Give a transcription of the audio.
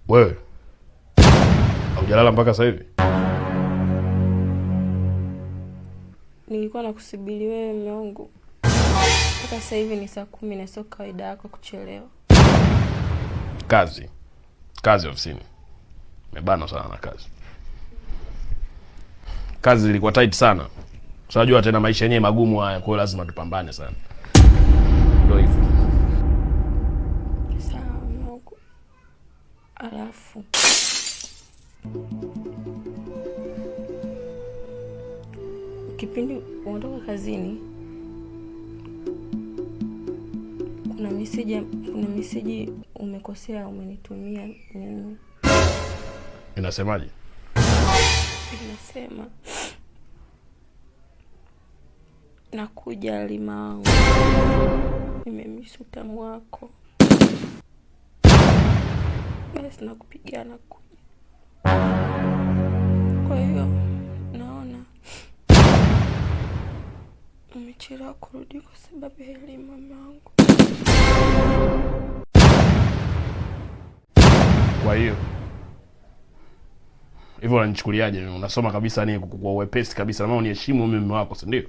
Wewe haujalala mpaka sasa hivi? Nilikuwa nakusubiri wewe mume wangu. Mpaka sasa hivi ni saa 10 na sio kawaida yako kuchelewa. Kazi ofisini. Nimebana sana na kazi. Kazi ilikuwa tight sana. Unajua tena maisha yenyewe magumu haya, kwa hiyo lazima tupambane sana. Ndio hivyo. Sawa mume wangu. Alafu kipindi uondoka kazini kuna message umekosea umenitumia mimi. Inasemaje? Inasema nakuja Halima wangu. Nimemisi utamu wako. Basi nakupigia nakuja. Kwa hiyo naona umechelewa kurudi kwa sababu ya Halima wangu. Kwa hiyo hivyo unanichukuliaje? Unasoma kabisa ni kwa uwepesi kabisa, na uniheshimu mimi mume wako, si ndio?